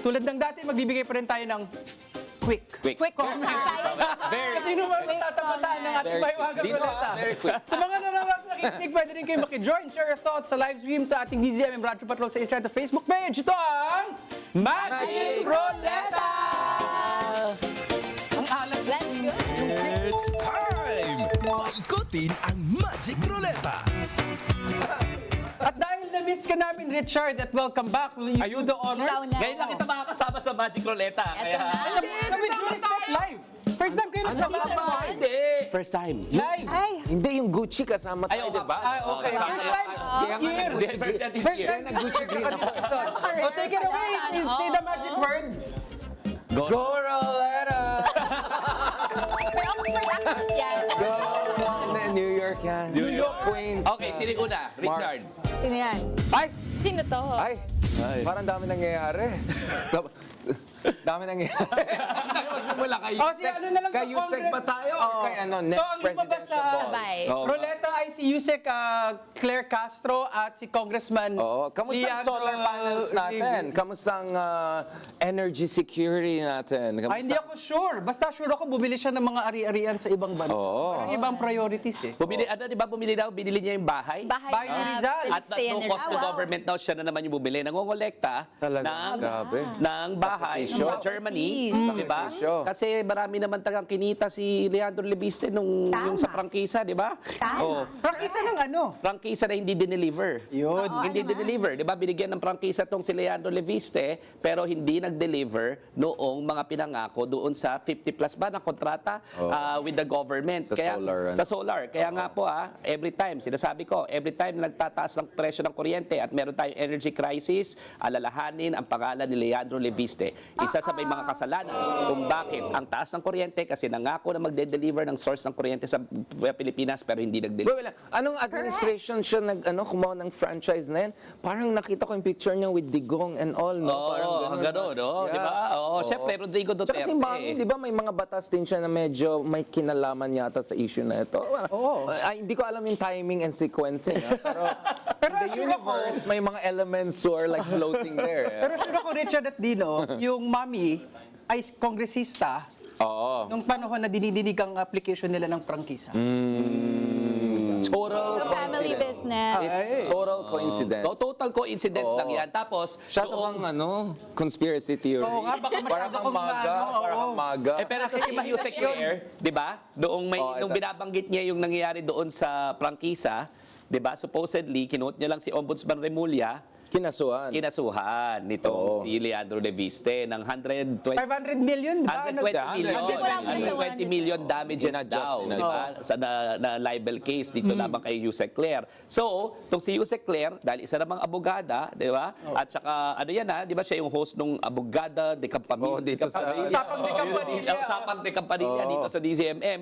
tulad ng dati, magbibigay pa rin tayo ng quick. Quick comment. Very Sino man matatapataan ng ating Very Mahiwagang quick. Ruleta? Very quick. Sa mga nanonood nakikinig, pwede rin kayo makijoin, share your thoughts sa live stream sa ating DZMM Radyo Patrol sa Instagram at Facebook page. Ito ang Magic Ruleta! Ang alam. Let's go. It's time! Maikutin ang Magic Ruleta! At dahil na-miss ka namin, Richard, at welcome back. Will you do the honors? Ikaw na. Ngayon lang kita makakasama sa Magic Ruleta. Eto na. Sa With Due Respect Live. First time kayo nagsama. Hindi. First time. Live. Hindi yung Gucci kasama tayo, Ay, di ba? Ah, okay. First time. Year. First time this First year. time. Gucci green ako. So take it away. Say the magic word. Go Ruleta! Pero Oxford accent yan. Go! New York yan. New York. Queens. Okay, sino yung una? Richard. Sino yan? Ay! Sino to? Ay! Parang dami nangyayari. Dami nangyayari. Magsimula kay Oh, si ano na lang Kay sa Yusek Congress. ba tayo? Oo. Or kay ano, So, next ang lumabas presidential sa- ball? Sabay. Oh. Ruleta ay si Yusek Claire Castro at si Congressman Oo. Kamusta ang Leandro solar panels natin? Kamusta ang energy security natin? Kamusta? Ay, hindi ako sure. Basta sure ako bumili siya ng mga ari-arian sa ibang bansa. Oo. Parang ibang priorities eh. Bumili, ano, di ba bumili daw? Binili niya yung bahay. Bahay ni Rizal. At stay no energy. cost to government daw siya na naman yung bumili. Nangongolekta Talaga, ng, grabe. ng bahay Sakripisyo. sa Germany. Di ba? Sakripisyo. Kasi marami naman tagang kinita si Leandro Leviste nung yung sa prangkisa, di ba? Oh. Prangkisa ng ano? Prangkisa na hindi dineliver. Yun. Hindi dineliver. Di ba? Binigyan ng prangkisa tong si Leandro Leviste, pero hindi nag-deliver noong mga pinangako doon sa 50 plus ba na kontrata with the government. Sa solar, ano? Sa solar. Kaya nga po every time, sinasabi ko, every time nagtataas ng presyo ng kuryente at meron tayong energy crisis, alalahanin ang pangalan ni Leandro Leviste. Isa sa may mga kasalanan kung bakit ang taas ng kuryente kasi nangako na magde-deliver ng source ng kuryente sa Pilipinas pero hindi nag-deliver. Wait lang. Anong administration siya kumuha ng franchise na yan? Parang nakita ko yung picture niya with Digong and all, no? Parang Oo, gano'n, no? Yeah. Di ba? Oo, syempre, Rodrigo Duterte. Tsaka si Mami, di ba may mga batas din siya na medyo may kinalaman yata sa issue na ito? Oo. Ay, hindi ko alam yung timing and sequencing. Pero in the sure ako- universe, may mga elements who are like floating there. Pero sure ako, Richard at Dino, yung mami ay kongresista Oo. nung panahon na dinidinig ang application nila ng prangkisa. Total Family coincidence. business. It's total coincidence. Total coincidence lang yan. Tapos, Siya to kang conspiracy theory. Oo nga, baka masyado Parang kang kang maga, ano, parang oo. kang maga. pero ito si Yusek Claire, di ba? Doong nung ito. binabanggit niya yung nangyayari doon sa prangkisa, di ba? Supposedly, kinuot niya lang si Ombudsman Remulla, Kinasuhan. kinasuhan nitong Oo. si Leandro Leviste ng 120 500 million, di ba? 120 million, Hindi ko lang kung 120 million damages In-adjust, daw, di ba? Sa na libel case dito lamang kay Yusek Claire. So, itong si Yusek Claire, dahil isa namang abogada, di ba? At saka, ano yan di ba siya yung host nung Abogada de Campanilla. Oo, dito sa- Usapang de Campanilla. Usapang de Campanilla dito sa DZMM.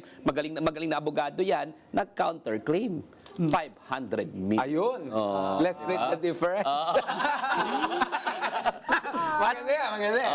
Magaling na abogado yan, nag-counterclaim. 500 million. Ayun. Let's split the difference. Maganda yan, maganda yan.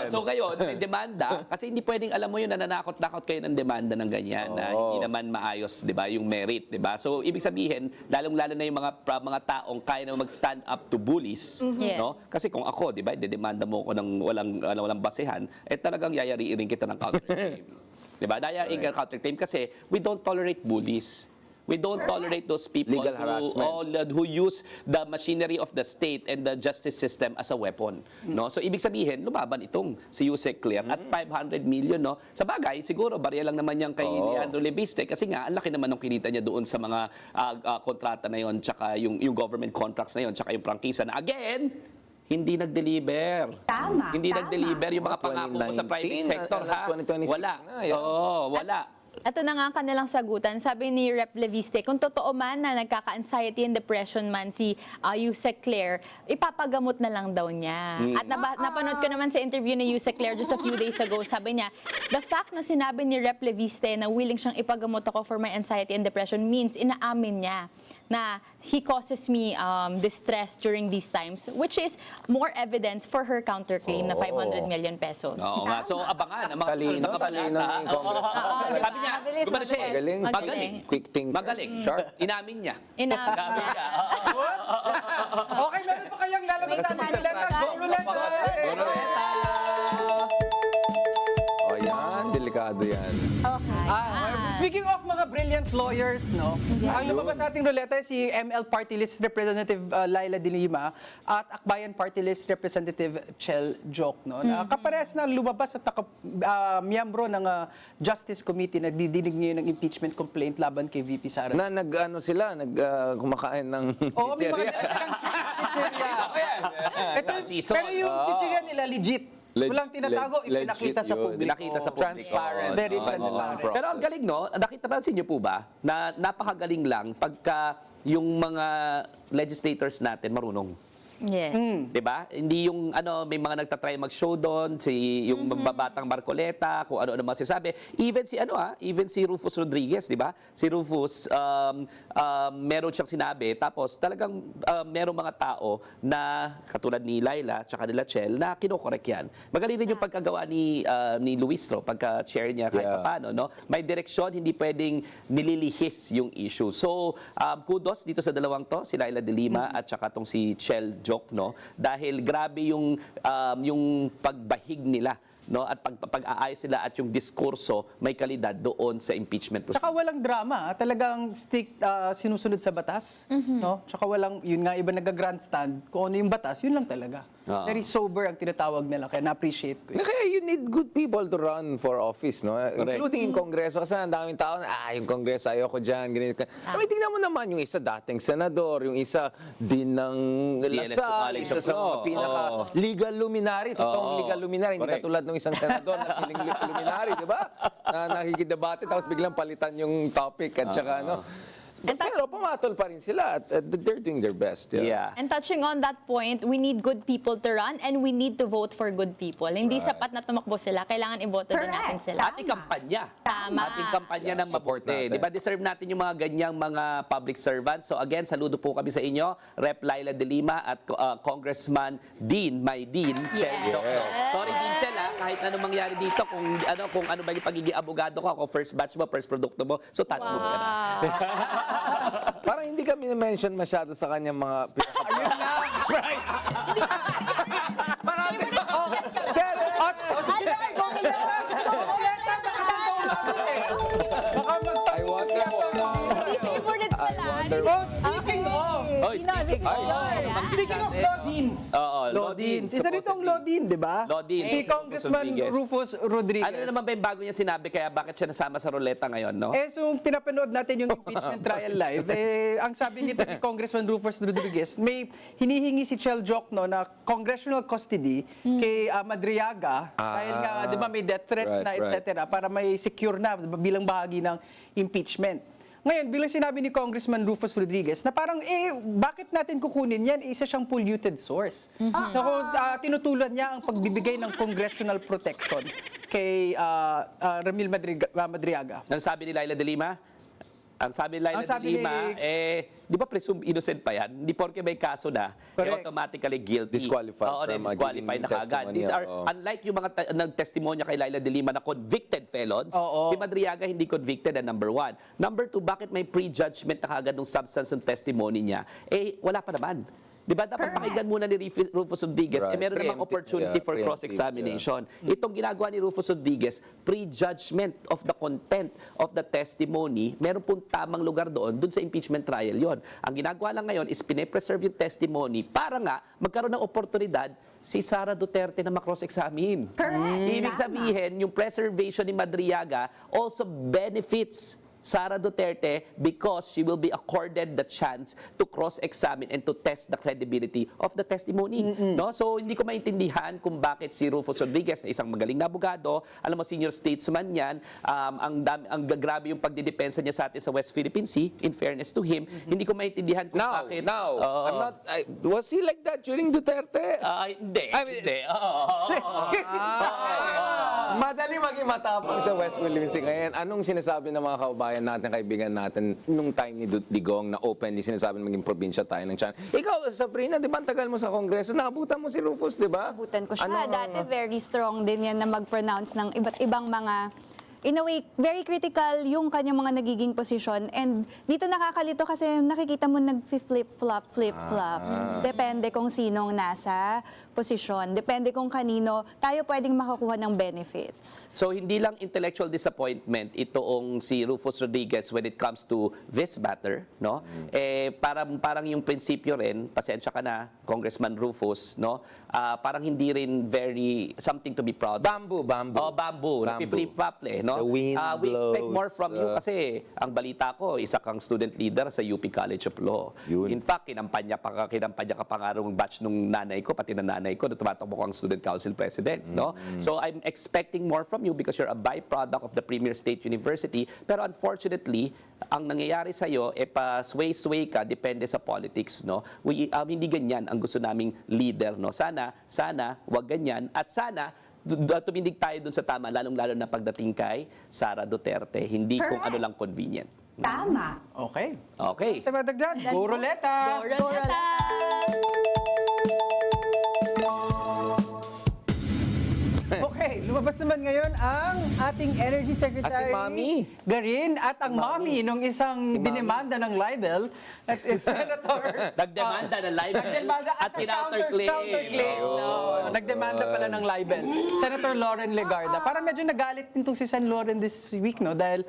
So ngayon, may demanda, kasi hindi pwedeng alam mo yun, nananakot-nakot kayo ng demanda ng ganyan, na hindi naman maayos, di ba, yung merit, di ba? So, ibig sabihin, lalong-lalo na yung mga taong kaya na mag-stand up to bullies, Yes. no? Kasi kung ako, di ba, dedemanda mo ko ng walang basehan, talagang yayariin rin kita ng counterclaim. Di ba? Yayariin ka ng counterclaim kasi we don't tolerate bullies. We don't tolerate those people Legal harassment. who use the machinery of the state and the justice system as a weapon. No? So ibig sabihin, lumaban itong si Yusek Claire at 500 million. No? Sa bagay, siguro barya lang naman yan kay Leandro Leviste kasi nga, ang laki naman ng kinita niya doon sa mga kontrata na yon, tsaka yung government contracts na yon, tsaka yung prangkisa na again, hindi nag-deliver. Tama, Hindi tama. nag-deliver yung mga pangako mo sa private 2019, sector. Ha? 2026 Wala. na, yeah. Oo, wala. Ito na nga ang kanilang sagutan. Sabi ni Rep. Leviste, kung totoo man na nagkaka-anxiety and depression man si Yusek Claire, ipapagamot na lang daw niya. At napanood ko naman sa interview ni Yusek Claire just a few days ago, sabi niya, the fact na sinabi ni Rep. Leviste na willing siyang ipagamot ako for my anxiety and depression means inaamin niya na he causes me distress during these times, which is more evidence for her counterclaim na 500 million pesos. Oo nga. So, abangan ang mga susunod na Talino kabanata. ni Congress. Sabi niya, Mabilis, gumano siya eh. Magaling. Magaling. Quick thinker. Magaling. Sharp. Inamin niya. Inamin Sabi niya. niya. Okay, meron pa kayang lalabas sa May ruleta? Go, ruleta! Napakasaya. Ruleta. delikado yan. Okay. Speaking of mga brilliant lawyers, no? Ang lumabas sa ating ruleta si ML Party List Representative Laila De Lima at Akbayan Party List Representative Chel Joc, no? Na kapares na lumabas at miyembro ng Justice Committee na didinig ngayon ng impeachment complaint laban kay VP Sara. Na kumakain ng Oo, may mga chicheria. dala silang chicheria. Chison. Pero yung chicheria nila legit. Walang tinatago, ipinakita sa publiko. Pinakita sa publiko. Transparent. Very Oo, transparent. process. Pero ang galing, no? Nakita ba niyo po ba na napakagaling lang pagka yung mga legislators natin marunong. Yes. 'Di ba? Hindi yung may mga nagtatry mag-show doon, yung mababatang Marcoleta, kung ano-ano mga sinasabi. Even si Rufus Rodriguez, 'di ba? Si Rufus meron siyang sinabi, tapos talagang merong mga tao na katulad ni Laila at nila Chel na kinokorek yan. Magaling rin yung pagkagawa ni Luistro pagka chair niya kahit paano, no? May direksyon, hindi pwedeng nililihis yung issue. So, kudos dito sa dalawang to, si Laila De Lima at saka tong si Chel Joc, no? Dahil grabe yung pagbahig nila, no, at pag-aayos nila at yung diskurso may kalidad doon sa impeachment procedure. Tsaka walang drama, talagang sinusunod sa batas, no? Tsaka walang, yun nga, iba nag-grandstand, kung ano yung batas, yun lang talaga. Very sober ang tinatawag nila, kaya na-appreciate ko yun. Kaya you need good people to run for office, no? Including in Kongreso. Kasi ang daming tao na, yung Kongreso, ayoko dyan, ganito. Tingnan mo naman yung isa dating senador, yung isa din ng Lasal, isa sa mga pinaka-legal luminary, totoong legal luminary, hindi katulad ng isang senador na feeling luminary, di ba? Na nakikidebate, tapos biglang palitan yung topic at saka ano. Pero pumatol pa rin sila at they're doing their best. Yeah. And touching on that point, we need good people to run and we need to vote for good people. Hindi sapat na tumakbo sila, kailangan iboto din natin sila. Ating kampanya. Tama. Ating kampanya ng support mabuti. natin. Di ba, deserve natin yung mga ganyang mga public servants. So again, saludo po kami sa inyo, Rep. Laila De Lima at Congressman Dean, my Dean, Chel Joc. Sorry, Dean Chel, kahit anong mangyari dito, kung ano ba yung pagiging abogado ko, ako first batch mo, first produkto mo, so touch mo ka na. Parang hindi kami na-mention masyado sa kanyang mga Ayun na! Sige na, ikaw na lang! Baka I wonder Favorite pala. speaking of, speaking of law deans. Oo, Law deans. Isa rin itong law dean, di ba? Law dean. Si Si Congressman Rufus Rodriguez. Ano naman ba yung bago niya sinabi, kaya bakit siya nasama sa ruleta ngayon, no? So pinapanood natin yung impeachment trial live. Ang sabi nito ni Congressman Rufus Rodriguez, may hinihingi si Chel Joc, no, na congressional custody kay Madriaga dahil nga, di ba, may death threats na, etc. para may secure na bilang bahagi ng impeachment. Ngayon, bilang sinabi ni Congressman Rufus Rodriguez na parang, bakit natin kukunin yan? Isa siyang polluted source. Na kung tinutulan niya ang pagbibigay ng congressional protection kay Ramil Madriaga. Ano sabi ni Laila De Lima? Ang sabi ni Laila De Lima, di ba presume innocent pa yan? Hindi porke may kaso na, automatically guilty. Disqualified Oo, from disqualified na giving kaagad. testimony. These are, unlike yung mga nagtestimonya kay Laila De Lima na convicted felons, si Madriaga hindi convicted, and number one. Number two, bakit may prejudgment na kaagad ng substance ng testimony niya? Wala pa naman. Di ba, dapat pakinggan muna ni Rufus Rodriguez, meron namang opportunity for cross-examination. Itong ginagawa ni Rufus Rodriguez, prejudgment of the content of the testimony, meron pong tamang lugar doon sa impeachment trial yon. Ang ginagawa lang ngayon is pine-preserve yung testimony para nga magkaroon ng oportunidad si Sara Duterte na ma-cross-examine. Ibig sabihin, yung preservation ni Madriaga also benefits Sara Duterte because she will be accorded the chance to cross-examine and to test the credibility of the testimony. No? So, hindi ko maintindihan kung bakit si Rufus Rodriguez, na isang magaling na abogado, alam mo, senior statesman yan, ang grabe yung pagdidepensa niya sa atin sa West Philippine Sea, in fairness to him, hindi ko maintindihan kung bakit. I'm not, was he like that during Duterte? Hindi. Hindi. Madali maging matapang sa West Philippine Sea ngayon. Anong sinasabi ng mga kababayan natin, kaibigan natin, nung time ni Digong na openly sinasabi na maging probinsya tayo ng China? Ikaw, Sabrina, di ba ang tagal mo sa Kongreso? Naabutan mo si Rufus, di ba? Naabutan ko siya. Dati very strong din yan na mag-pronounce ng iba't ibang mga, in a way, very critical yung kanyang mga nagiging posisyon. And dito nakakalito kasi nakikita mo nag-flip-flop. Depende kung sinong nasa posisyon. Depende kung kanino tayo pwedeng makakuha ng benefits. So hindi lang intellectual disappointment itoong si Rufus Rodriguez when it comes to this matter, no? Parang yung prinsipyo rin, pasensya ka na, Congressman Rufus, no? Parang hindi rin very something to be proud of. Bamboo. Oh, bamboo. Flip-flop no? The wind We expect blows, more from you kasi ang balita ko, isa kang student leader sa UP College of Law. Yun. In fact, kinampanya ka pa nga yung batch nung nanay ko, pati na nanay ko, na tumatakbo ko ang student council president, no? So I'm expecting more from you because you're a byproduct of the premier state university. Pero unfortunately, ang nangyayari sa iyo pa-sway-sway ka depende sa politics, no? Hindi ganyan ang gusto naming leader, no? Sana wag ganyan at sana tumindig tayo dun sa tama, lalong-lalo na pagdating kay Sara Duterte, hindi kung ano lang convenient. Tama. Okay. Okay. Sa madagdag, go ruleta! Go Roleta! Okay, lumabas naman ngayon ang ating Energy Secretary Mami. Garin at ang mami nung isang Si Mami. dinemanda ng libel at is Senator Nagdemanda ng libel Nagdemanda at counterclaim. counterclaim. No, nagdemanda pala ng libel. Senator Lauren Legarda. Parang medyo nagalit din si Sen. Lauren this week, no? Dahil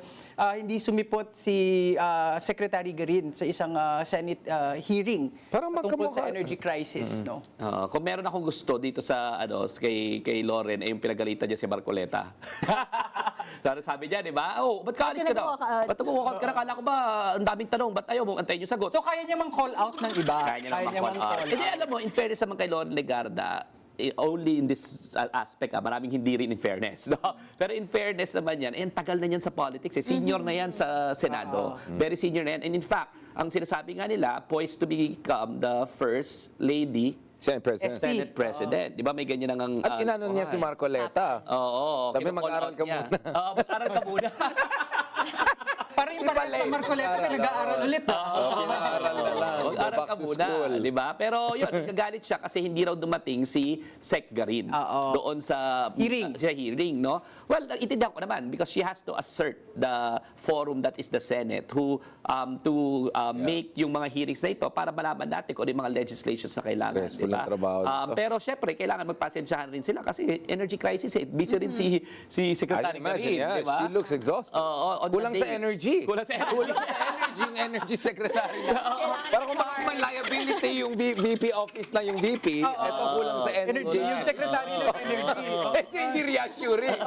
hindi sumipot si Secretary Garin sa isang Senate hearing Parang tungkol sa magkamukha. energy crisis, no? Kung meron akong gusto dito sa kay Lauren, yung pinagalitan niya si Marcoleta. Sabi niya, di ba? Oh, ba't ka alis ka na? Bakit nag-walkout? Ba't nag-walkout ka na? Kala ko ba, ang daming tanong, ba't ayaw mong antayin yung sagot? So kaya niya mang call out ng iba. Kaya niya naman call out. out. Hindi, alam mo, in fairness naman kay Lauren Legarda, only in this aspect, maraming hindi rin in fairness. No? Pero in fairness naman yan, tagal na yan sa politics. Senior na yan sa Senado. Very senior na yan. And in fact, ang sinasabi nga nila, poised to become the first lady Senate President. Senate President. Di ba may ganyan ang... At inano niya si Marcoleta. Oo. Sabi, kinocall mag-aral out ka niya. muna. Oo, mag-aral ka muna. Parang yung parehas sa Marcoleta, pinag-aaral ulit. Pinaaral na lang. Mag-aral Back ka to muna, school. di ba? Pero yun, nagagalit siya kasi hindi raw dumating si Sec Garin Oo. doon sa hearing, no? Well, itindihan ko naman because she has to assert the forum that is the Senate who make yung mga hearings na ito para malaman natin kung ano yung mga legislations na kailangan, Stressful di ba? ang trabaho nito. Pero syempre, kailangan magpasensyahan rin sila kasi energy crisis, busy rin si Secretary I imagine, Garin, yeah. di ba? She looks exhausted. On Kulang the sa day. energy. Kulang sa energy. Kulang sa energy yung energy secretary niya. Parang kung bakit may liability yung VP office na yung VP, eto kulang sa energy. Yung secretary ng energy. Medyo hindi reassuring.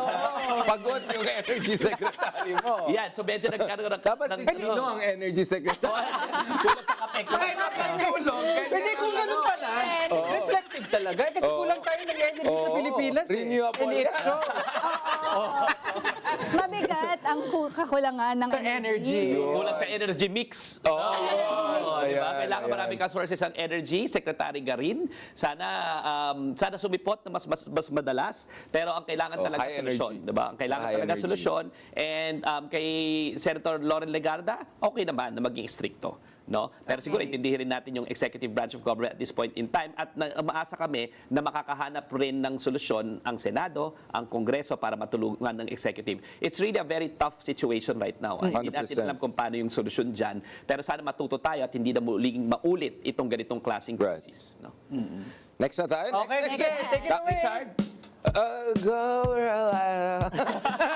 Pagod yung energy secretary mo. Yan, so medyo nagkaroon ng... Dapat si Tino ang energy secretary. Kulang sa kape. Kahit napagulong. Hindi, kung ganun pala, reflective talaga. Kasi kulang tayo ng energy sa Pilipinas. Renewable And it yan. shows. Mabigat ang kakulangan ng Energy. Kulang sa energy mix. Diba? Kailangan maraming ka-sources ang energy. Secretary Garin, sana sumipot na mas madalas. Pero ang kailangan talaga high solusyon. energy. Diba? Ang kailangan High talaga energy. solusyon. And kay Senator Lauren Legarda, okay naman na maging stricto. No? Pero siguro intindihin rin natin yung executive branch of government at this point in time at maasa kami na makakahanap rin ng solusyon ang Senado, ang Kongreso para matulungan ng executive. It's really a very tough situation right now. Hindi natin 100%. alam kung paano yung solusyon dyan. Pero sana matuto tayo at hindi na muling maulit itong ganitong klaseng Right. crisis. No? Next na tayo. Okay, Next. sige, take it away. Richard? Go,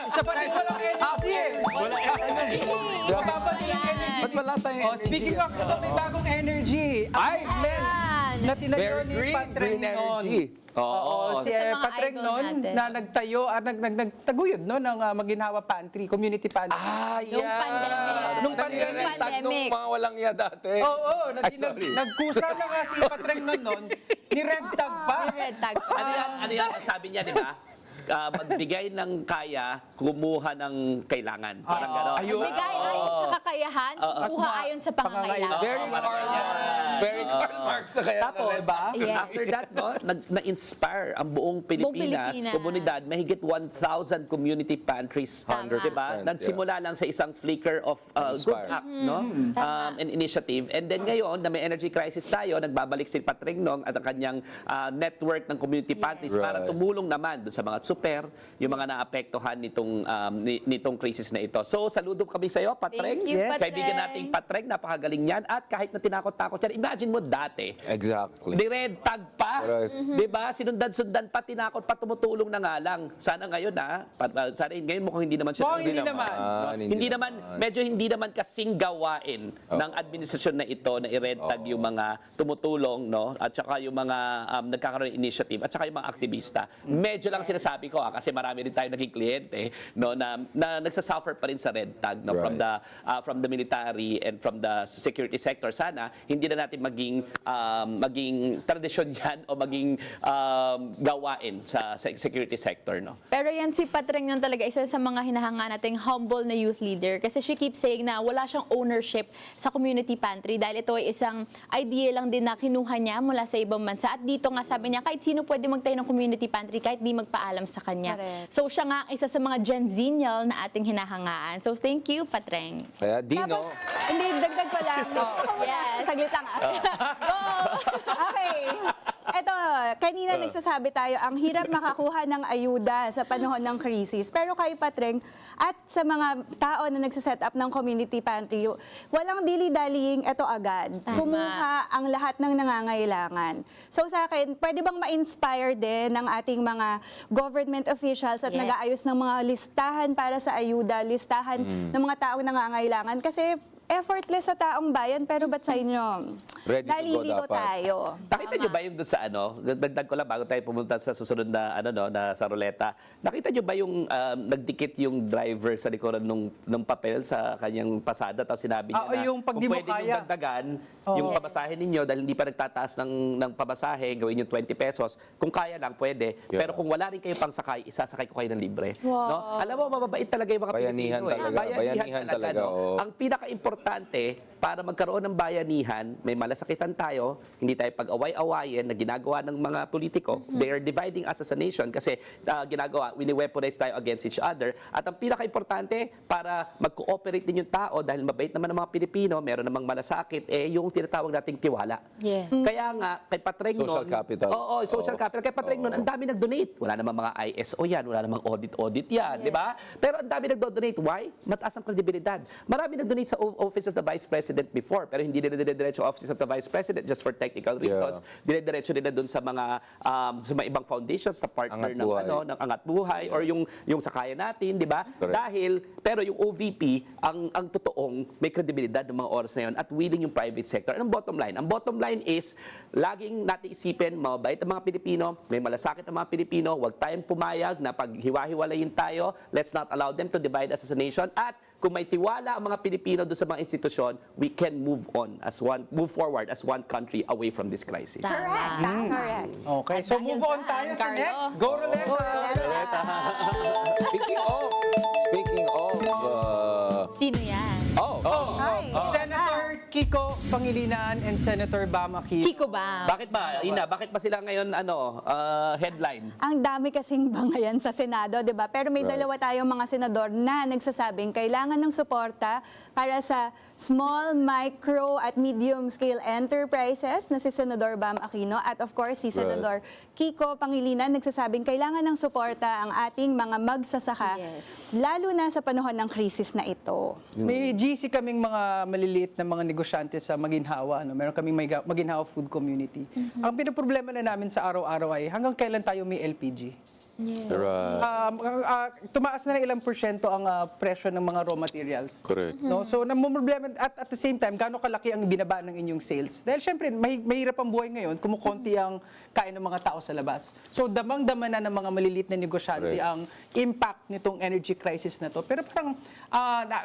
Isa pa rin walang energy. Wala energy. Mababalik yung energy. Ba't wala tayong Oh, energy? speaking of, ito may bagong energy. Ay! Ayan. Na tinayo Very ni green. Patreng Green energy. Oo, si Sa mga Patreng idol noon natin. na nagtayo at nagtaguyod no ng Maginhawa Pantry, community pantry. Nung pandemic. Nung Nung pandemic. mga walang iya dati. Oo, Ay, sorry. nagkusa na nga si Patreng noon, ni-red tag pa. Red tag pa. Ano yan ang sabi niya, di ba? Magbigay ng kaya, kumuha ng kailangan. Parang gano'n. Bigay ayon sa kakayahan, kuha ayon sa pangangailangan. Very Karl Marx. Very Karl Marx. Kaya Tapos, Yes. after that, no, na-inspire ang buong Pilipinas, Pilipinas. komunidad, mahigit 1,000 community pantries. 100%, Diba? Nagsimula lang sa isang flicker of good Inspire. act, no? An initiative. And then ngayon, na may energy crisis tayo, nagbabalik si Patreng Nong at ang kanyang network ng community pantries para Right. tumulong naman dun sa mga bawat super, yung mga naapektuhan nitong crisis na ito. So, saludo kami sa iyo, Patreng. Thank you, Yes. Kaibigan Patreng. nating Patreng, napakagaling niyan. At kahit na tinakot-takot yan, imagine mo dati, Exactly. di red tag pa. Correct. Di ba? Sinundan-sundan pa, tinakot pa, tumutulong na nga lang. Sana ngayon sana ngayon mukhang hindi naman siya. Mukhang hindi naman. Hindi naman, medyo hindi naman kasing gawain ng administrasyon na ito na i-red tag yung mga tumutulong, no? At saka yung mga nagkakaroon ng initiative at saka yung mga aktivista. Medyo lang sinasabi ko kasi marami rin tayo naging kliyente, no, na nagsasuffer pa rin sa red tag, no, Right. from the military and from the security sector. Sana hindi na natin maging tradisyon yan o maging gawain sa security sector, no. Pero yan si Patreng yung talaga isa sa mga hinahanga nating humble na youth leader kasi she keeps saying na wala siyang ownership sa community pantry dahil ito ay isang idea lang din na kinuha niya mula sa ibang bansa. At dito nga sabi niya kahit sino pwede magtayo ng community pantry kahit di magpaalam sa kanya. Correct. So siya nga isa sa mga Gen Zenial na ating hinahangaan. So thank you, Patreng. Kaya Dino, Tapos, hindi, dagdag ko lang. Yes. Saglit lang. Go! Okay. Eto, kanina nagsasabi tayo, ang hirap makakuha ng ayuda sa panahon ng krisis. Pero kay Patreng at sa mga tao na nagsaset up ng community pantry, walang dili-daling eto agad. Tama. Kumuha ang lahat ng nangangailangan. So sa akin, pwede bang ma-inspire din ng ating mga government officials at Yes. nag-aayos ng mga listahan para sa ayuda, listahan ng mga taong nangangailangan? Kasi effortless sa taong bayan, pero ba't sa inyo? Ready to go Nalilito dapat. tayo. Nakita niyo ba yung doon sa dagdag ko lang bago tayo pumunta sa susunod na na sa ruleta. Nakita niyo ba yung nagdikit yung driver sa likuran nung papel sa kanyang pasada tapos sinabi niya na yung pag di kung mo pwede yung kaya. dagdagan Oo. yung pamasahe ninyo dahil hindi pa nagtataas ng pamasahe, gawin yung 20 pesos. Kung kaya lang, pwede. Yeah. Pero kung wala rin kayo pang sakay, isasakay ko kayo ng libre. Wow. No? Alam mo, mababait talaga yung mga Bayanihan Pilipino. talaga. Bayanihan talaga, no? oo. Ang pinaka-importante, para magkaroon ng bayanihan, may malasakitan tayo, hindi tayo pag-away-awayin na ginagawa ng mga politiko. They are dividing us as a nation kasi wini-weaponize tayo against each other. At ang pinaka-importante, para mag-cooperate din yung tao, dahil mabait naman ang mga Pilipino, meron namang malasakit, yung tinatawag nating tiwala. Yeah. Kaya nga, kay Patreng Social capital. Oo, social capital. Kay Patreng ang dami nag-donate. Wala namang mga ISO yan, wala namang audit yan, di ba? Pero ang dami nag-donate. Why? Mataas ang kredibilidad. Marami nag-donate sa Office of the Vice President before, pero hindi nila dire-diretso Office of the Vice President just for technical reasons. Dire-diretso nila doon sa mga ibang foundations, sa partner Angat ng Buhay. ng Angat Buhay or yung sa Kaya Natin, di ba? Correct. Pero yung OVP, ang totoong may kredibilidad ng mga oras na yun at willing yung private sector. Anong bottom line? Ang bottom line is, laging natin isipin, mabait ang mga Pilipino, may malasakit ang mga Pilipino, huwag tayong pumayag na paghiwa-hiwalayin tayo, let's not allow them to divide us as a nation, at kung may tiwala ang mga Pilipino doon sa mga institusyon, we can move forward as one country away from this crisis. Correct. Correct. Okay, At so dahil move on dyan, tayo sa Carlo. next. Go Roleta! Speaking of, Sino yan? Hi. Senator Kiko Pangilinan and Senator Bam Aquino. Kiko ba? Bakit ba, Ina, bakit ba sila ngayon headline? Ang dami kasing bangayan sa Senado, 'di ba? Pero may Right. dalawa tayong mga senador na nagsasabing kailangan ng suporta para sa small, micro at medium scale enterprises na si Senador Bam Aquino at of course si Senador Kiko Pangilinan nagsasabing kailangan ng suporta ang ating mga magsasaka Yes. lalo na sa panahon ng krisis na ito. May GC kaming mga maliliit na mga negosyante sa Maginhawa. No? Meron kaming Maginhawa Food Community. Ang pinaproblema na namin sa araw-araw ay hanggang kailan tayo may LPG? Tumaas na ng ilang porsyento ang presyo ng mga raw materials. correct. No? So, namumroblema at the same time, gaano kalaki ang binaba ng inyong sales? Dahil syempre, mahirap ang buhay ngayon, kumukonti ang kain ng mga tao sa labas. So, damang-dama na ng mga maliliit na negosyante Correct. ang impact nitong energy crisis na to. Pero parang,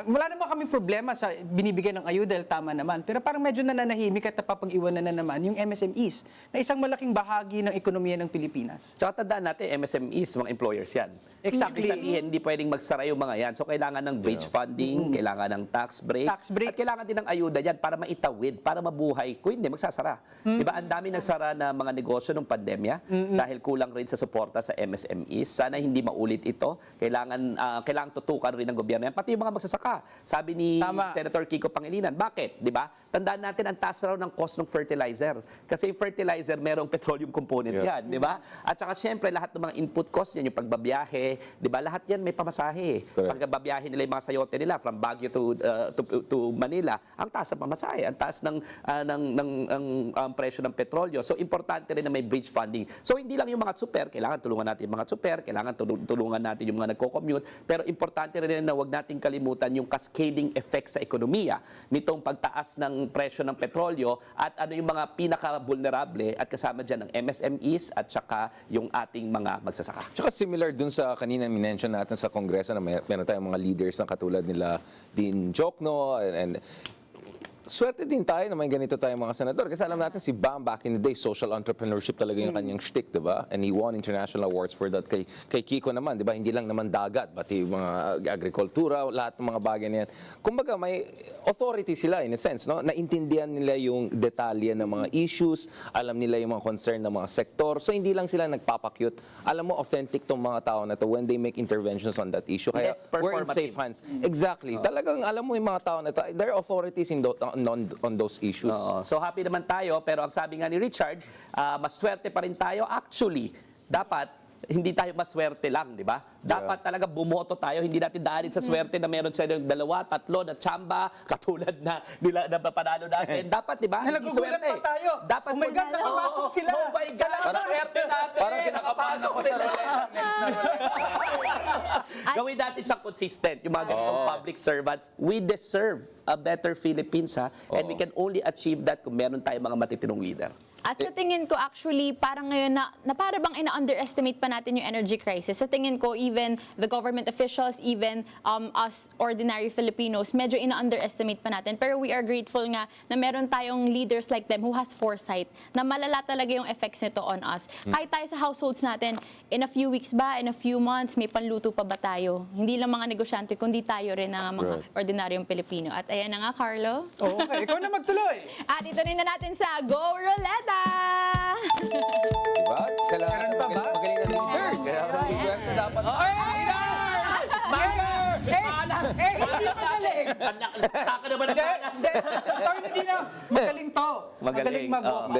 wala naman kami problema sa binibigyan ng ayuda dahil tama naman. Pero parang medyo nananahimik at napapag-iwanan na naman yung MSMEs na isang malaking bahagi ng ekonomiya ng Pilipinas. Tsaka tandaan natin, MSMEs, mga employers yan. Exactly. Ibig sabihin, hindi pwedeng magsara yung mga yan. So, kailangan ng wage funding, kailangan ng tax breaks, Tax breaks. at kailangan din ng ayuda dyan para maitawid, para mabuhay. Kung hindi, magsasara. Diba, ang dami nagsara na mga negosyo nung pandemya dahil kulang rin sa suporta sa MSMEs. Sana hindi maulit ito. Kailangan tutukan rin ng gobyerno yan. Pati yung mga magsasaka. Sabi ni Tama. Senator Kiko Pangilinan, bakit? Diba? Tandaan natin ang taas raw ng cost ng fertilizer. Kasi yung fertilizer, merong petroleum component yan. Diba? At saka syempre, lahat ng mga input input cost niyan, yung pagbabiyahe, 'di ba? Lahat 'yan may pamasahe. Correct. Pagbabiyahe nila yung mga sayote nila from Baguio to Manila, ang taas ng pamasahe, ang taas ng presyo ng petrolyo. So importante rin na may bridge funding. So hindi lang yung mga super, kailangan tulungan natin yung mga super, kailangan tulungan natin yung mga nagko-commute, pero importante rin na wag nating kalimutan yung cascading effect sa ekonomiya nitong pagtaas ng presyo ng petrolyo at ano yung mga pinaka-vulnerable at kasama dyan ng MSMEs at saka yung ating mga magsasaka. Tsaka similar dun sa kanina minention natin sa Kongreso na meron tayong mga leaders na katulad nila Dean Jokno and swerte din tayo na may ganito tayong mga senador. Kasi alam natin si Bam back in the day, social entrepreneurship talaga yung kanyang shtick, di ba? And he won international awards for that. Kay Kiko naman, di ba? Hindi lang naman dagat, pati mga agrikultura, lahat ng mga bagay na yan. Kumbaga, may authority sila in a sense, no? Naintindihan nila yung detalye ng mga issues, alam nila yung mga concern ng mga sektor. So, hindi lang sila nagpapakyut. Alam mo, authentic tong mga tao na to when they make interventions on that issue. Kaya, Less we're in performative. safe hands. Exactly. Talagang alam mo yung mga tao na to, they're authorities on those issues. Oo. So happy naman tayo, pero ang sabi nga ni Richard, maswerte pa rin tayo. Actually, dapat hindi tayo maswerte lang, di ba? Dapat talaga bumoto tayo, hindi natin daanin sa swerte na meron sa 2, 3 na tsamba, katulad na nila na panalo natin. Dapat, di ba? Hindi Nalagugulat swerte. pa tayo. Dapat Oh my God, nakapasok sila. Oh my God, Salamat. swerte natin. Parang kinakabahan ako sa ruleta. Gawin natin siyang consistent, yung mga ganitong public servants. We deserve a better Philippines, ha? And we can only achieve that kung meron tayong mga matitinong leader. At sa tingin ko, actually, parang ngayon na para bang ina-underestimate pa natin yung energy crisis. Sa tingin ko, even the government officials, even us ordinary Filipinos, medyo ina-underestimate pa natin. Pero we are grateful nga na meron tayong leaders like them who has foresight, na malala talaga yung effects nito on us. Kahit tayo sa households natin, in a few weeks ba, in a few months, may panluto pa ba tayo? Hindi lang mga negosyante, kundi tayo rin na mga ordinaryong Pilipino. At ayan na nga, Carlo. Okay, ikaw na magtuloy. At ito rin na natin sa Go Roleta! Diba? Kailangan Meron pa ba? magaling na leaders. Kaya may swerte dapat. Hindi magaling. Sa akin naman ang Hindi na. Magaling to. Magaling, mag-walk.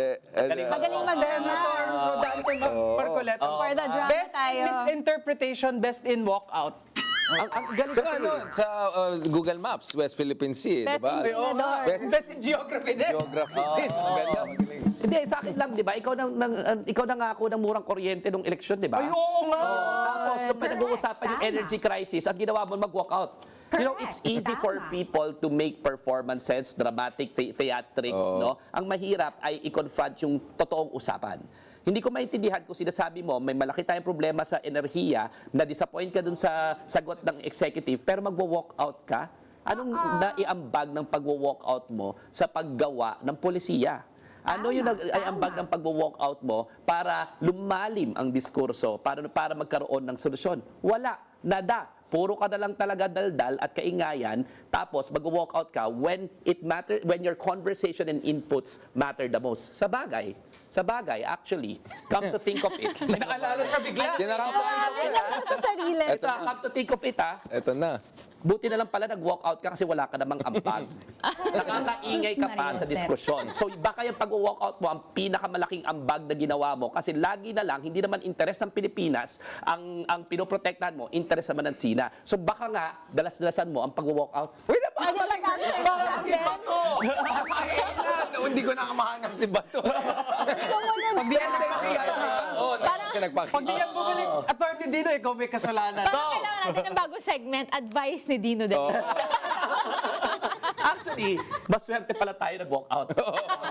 Magaling Senator Rodante Marcoleta. For the drama Best tayo. misinterpretation, best in walkout. Ang galing Saka ano, sa Google Maps, West Philippine Sea, Best diba? in senador. Best in geography din. Geography din. Maganda, magaling. Hindi, sa akin lang, di ba? Ikaw nangako ng murang kuryente nung eleksyon, di ba? Ay, oo nga. Tapos, nung pinag-uusapan yung energy crisis, ang ginawa mo, mag-walkout. You know, it's easy for people to make performances, dramatic theatrics, no? Ang mahirap ay i-confront yung totoong usapan. Hindi ko maintindihan kung sinasabi mo, may malaki tayong problema sa enerhiya, na-disappoint ka dun sa sagot ng executive, pero magwo-walk out ka? Anong naiambag ng pagwo-walk out mo sa paggawa ng polisiya? Ano yung nag-aiambag ng pagwo-walk out mo para lumalim ang diskurso, para magkaroon ng solusyon? Wala. Nada. Puro ka na lang talaga daldal at kaingayan, tapos mag-walk out ka when your conversation and inputs matter the most. Sa bagay, actually, come to think of it. Naalala siya bigla. Sa sarili. Come to think of it, ha? Ito na. Buti na lang pala nag-walk out ka kasi wala ka namang ambag. Nakakaingay ka pa sa diskusyon. So baka yung pag-walk out mo, ang pinakamalaking ambag na ginawa mo kasi lagi na lang, hindi naman interes ng Pilipinas ang pinoprotektahan mo, interes naman ng Sina. So baka nga, dalas-dalasan mo ang pag-walk out. Wait na pa! Ay, magagamit sa government. Bato! Hindi ko na mahanap si Bato. Pag di yan nagpakita. Oo, siya nagpakita. Pag di yan bumalik, Atty. Dino, ikaw may kasalanan. Parang kailangan natin ng bagong segment, advice ni Dino din. Actually, maswerte pala tayo nag-walk out.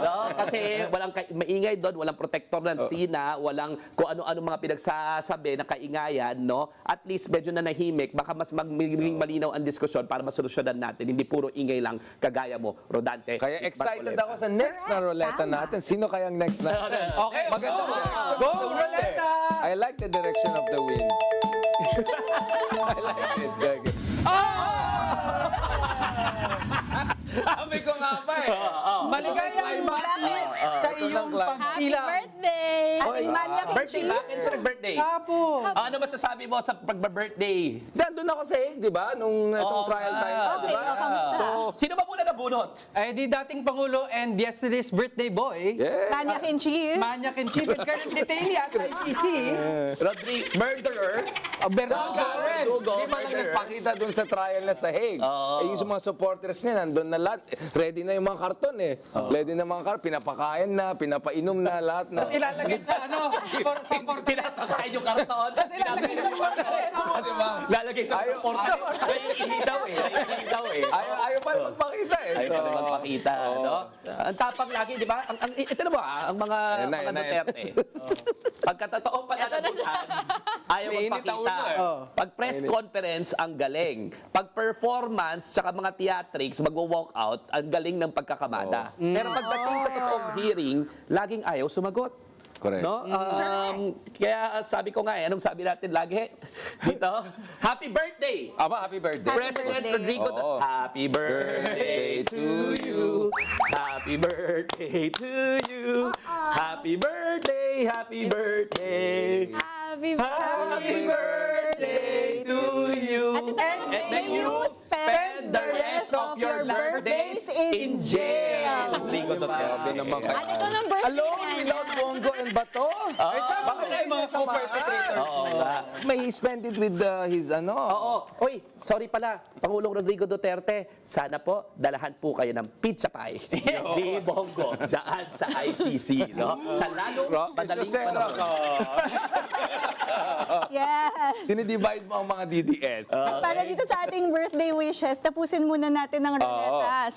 No? Kasi walang maingay doon, walang protector ng Sina, walang kung ano-ano mga pinagsasabi na kaingayan, no? At least medyo na nahimik, baka mas magiging malinaw ang diskusyon para masolusyonan natin. Hindi puro ingay lang kagaya mo, Rodante. Kaya excited Marcoleta. ako sa next na ruleta natin. Sino kayang next natin? Okay, Magandang direction. Go, Roleta! I like the direction of the wind. I like it. Gagi. Sabi ko nga ba eh. Maligayang bakit sa iyo ng clan. Happy pagsilang. birthday! Ating Manya Birthday Kimchi. ba? Kailan siya nag-birthday? Apo. Ano masasabi mo sa pag-birthday? Nandun ako sa Hague, di ba? Nung itong Oo trial nga. time. Okay, di ba? kamusta? So, Sino ba muna nabunot? Ay, di dating Pangulo and yesterday's birthday boy, yeah. Tanya Kimchi. Manyak and Chief and current detainee at ICC, Murderer. Bernardo. Karen, Dugo, di ba lang murderer. nagpakita dun sa trial na sa Hague? Oo. Eh, yung mga supporters niya, nandun na lahat. Ready na yung mga karton eh. Ready na mga karton, pinapakain na, pinapainom na lahat na. Tapos ilalagay sa ano, sa portal. Pinapakain yung karton. Tapos ilalagay sa portal. Lalagay sa Ayaw- portal. Naiihi daw eh. Naiihi daw eh. Ayaw pa magpakita eh. Ayaw pa na magpakita, no? Ang tapang lagi, di ba? Ito na ba, ang mga Yan na, mga yan na, Duterte. Pagkatotoo pa na nabutan, ayaw May init ang ulo magpakita. eh. Pag press conference, ang galing. Pag performance, tsaka mga theatrics, magwo-walk out, ang galing ng pagkakamada. Pero pagdating sa totoong hearing, laging ayaw sumagot. Correct. No? Kaya sabi ko nga anong sabi natin lagi dito? Happy birthday! Aba, happy birthday. President birthday. Rodrigo, Oo. happy birthday to you. Happy birthday to you. Happy birthday, happy birthday. Happy Happy birthday to you. And then you spend the rest of your birthdays in jail. Rodrigo Grabe naman kayo. At ito ng birthday Alone niya. without Bongo and Bato? Ay, saan ba Bakit kayo kayo mga sa co-perpetrators? Oo nga. May he spent it with his ano. Oo. Uy, sorry pala, Pangulong Rodrigo Duterte, sana po dalahan po kayo ng pizza pie ni Bongo dyan sa ICC, no? Sa lalong madaling Josera panahon. ka. Yes. Dinidivide mo ang mga DDS. Para dito sa ating birthday wishes, tapusin muna natin ang roleta.